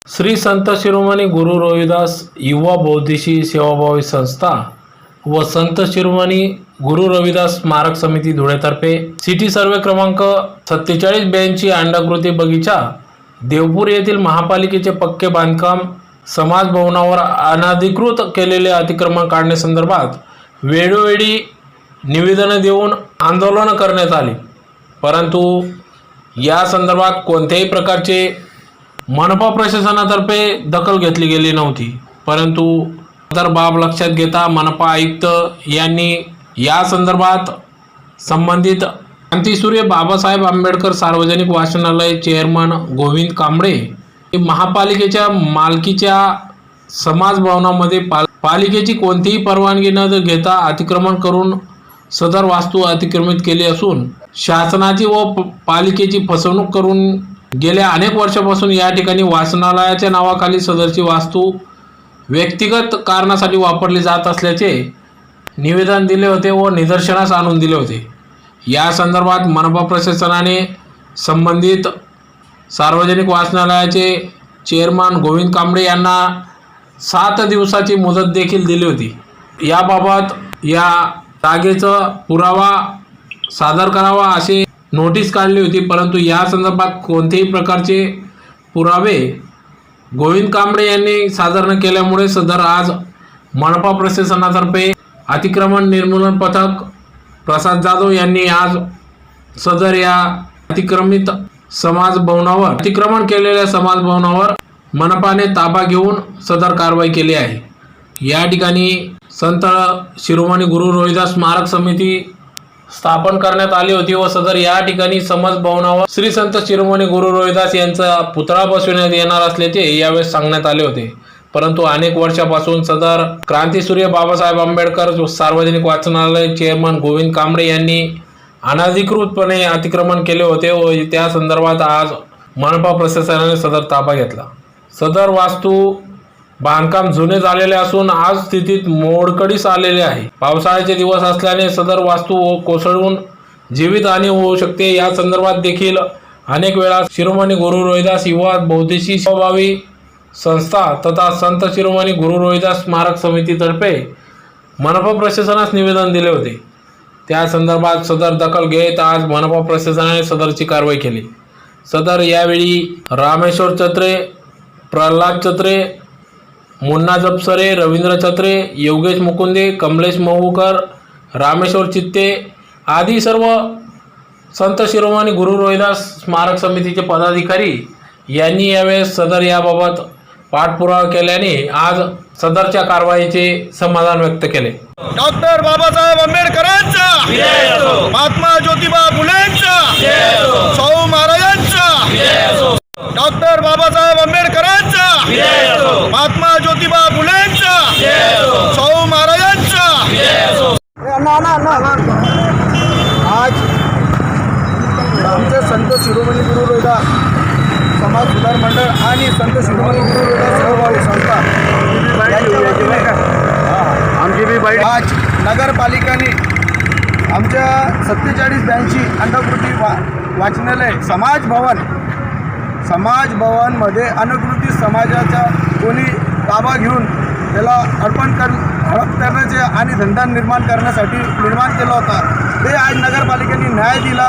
श्री संत शिरोमणी गुरु रविदास युवा बौद्धिशी सेवाभावी संस्था व संत शिरोमणी गुरु रविदास स्मारक समिती धुळेतर्फे सिटी सर्वे क्रमांक 4782 अंडाकृती बगीचा देवपूर येथील महापालिकेचे पक्के बांधकाम समाज भवनावर अनधिकृत केलेले अतिक्रमण काढण्यासंदर्भात वेळोवेळी निवेदन देऊन आंदोलन करण्यात आले, परंतु या संदर्भात कोणत्याही प्रकारचे मनपा प्रशासनातर्फे दखल घेतली गेली नव्हती। परंतु तर बाब लक्षात घेता मनपा आयुक्त यांनी या संदर्भात संबंधित क्रांतीसूर्य बाबासाहेब आंबेडकर सार्वजनिक वाचनालय चेअरमन गोविंद कांबळे महापालिकेच्या मालकीच्या समाज भवनामध्ये पालिकेची कोणतीही परवानगी न घेता अतिक्रमण करून सदर वास्तू अतिक्रमित केली असून शासनाची व पालिकेची फसवणूक करून गेल्या अनेक वर्षापासून या ठिकाणी वाचनालयाच्या नावाखाली सदरची वास्तू व्यक्तिगत कारणासाठी वापरली जात असल्याचे निवेदन दिले होते व निदर्शनास आणून दिले होते। या संदर्भात मनपा प्रशासनाने संबंधित सार्वजनिक वाचनालयाचे चेअरमन गोविंद कांबळे यांना 7 दिवसाची मुदत देखील दिली होती। याबाबत या जागेचा पुरावा सादर करावा असे नोटीस काढली होती, परंतु या संदर्भात कोणत्याही प्रकारचे पुरावे गोविंद कांबळे यांनी सादर न केल्यामुळे सदर आज मनपा प्रशासनातर्फे अतिक्रमण निर्मूलन पथक प्रसाद जाधव यांनी आज सदर या अतिक्रमित समाज भवनावर अतिक्रमण केलेल्या समाज भवनावर मनपाने ताबा घेऊन सदर कारवाई केली आहे। या ठिकाणी संत शिरोमणी गुरु रविदास स्मारक समिती स्थापन करण्यात आली होती व सदर या ठिकाणी समाज भवनावर श्री संत शिरोमणी गुरु रविदास यांचा पुतळा बसविण्यात येणार असल्याचे यावेळी सांगण्यात आले होते, परंतु अनेक वर्षापासून सदर क्रांतीसूर्य बाबासाहेब आंबेडकर सार्वजनिक वाचनालय चेअरमन गोविंद कांबळे यांनी अनधिकृतपणे अतिक्रमण केले होते व त्या संदर्भात आज मनपा प्रशासनाने सदर ताबा घेतला। सदर वास्तू बांधकाम जुने झालेले असून आज स्थितीत मोडकळीस आलेले आहे। पावसाळ्याचे दिवस असल्याने सदर वास्तू कोसळून जीवितहानी होऊ शकते। या संदर्भात देखील अनेक वेळा शिरोमणी गुरु रविदास युवा बौद्धिशी सेवाभावी संस्था तथा संत शिरोमणी गुरु रविदास स्मारक समितीतर्फे मनपा प्रशासनास निवेदन दिले होते। त्या संदर्भात सदर दखल घेत आज मनपा प्रशासनाने सदरची कारवाई केली। सदर यावेळी रामेश्वर चत्रे, प्रल्हाद चत्रे, मुन्ना जपसरे, रवींद्र चत्रे, योगेश मुकुंदे, कमलेश महुकर, रामेश्वर चित्ते आदी सर्व संत शिरोमणी गुरु रविदास स्मारक समितीचे पदाधिकारी यांनी यावेळेस सदर याबाबत पाठपुरावा केल्याने आज सदरच्या कारवाईचे समाधान व्यक्त केले। डॉक्टर बाबासाहेब आंबेडकरांचा, महात्मा ज्योतिबा फुलेंचा, शाहू महाराजांचा, डॉक्टर बाबासाहेब आंबेडकरांचा, महात्मा ज्योतिबा फुलेंचा, शाहू महाराजांचा। आज आमचे संत शिरोमणी गुरु रविदास समाज सुधार मंडळ आणि संत शिरोमणी गुरु रविदास सेवाभावी संस्था आज नगरपालिकेने आमच्या 4782 अंडाकृती वाचनालय समाज भवनमध्ये अनधिकृत समाजाचा कोणी ताबा घेऊन त्याला हडप करण्याचे आणि धंदा निर्माण करण्यासाठी निर्माण केला होता, ते आज नगरपालिकेने न्याय दिला।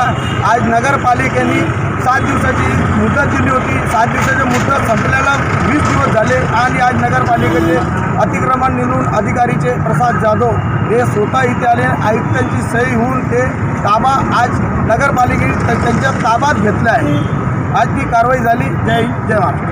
आज नगरपालिकेने 7 दिवसाची मुदत दिली होती। 7 दिवसाच्या मुदत संपल्याला 20 दिवस झाले आणि आज नगरपालिकेचे अतिक्रमण निर्मूलन अधिकारीचे प्रसाद जाधव हे स्वतः इथे आले, आयुक्तांची सही होऊन ते ताबा आज नगरपालिकेने त्यांच्या ताब्यात घेतला आहे। आज ती कारवाई झाली। जय हिंद, जय महाराष्ट्र।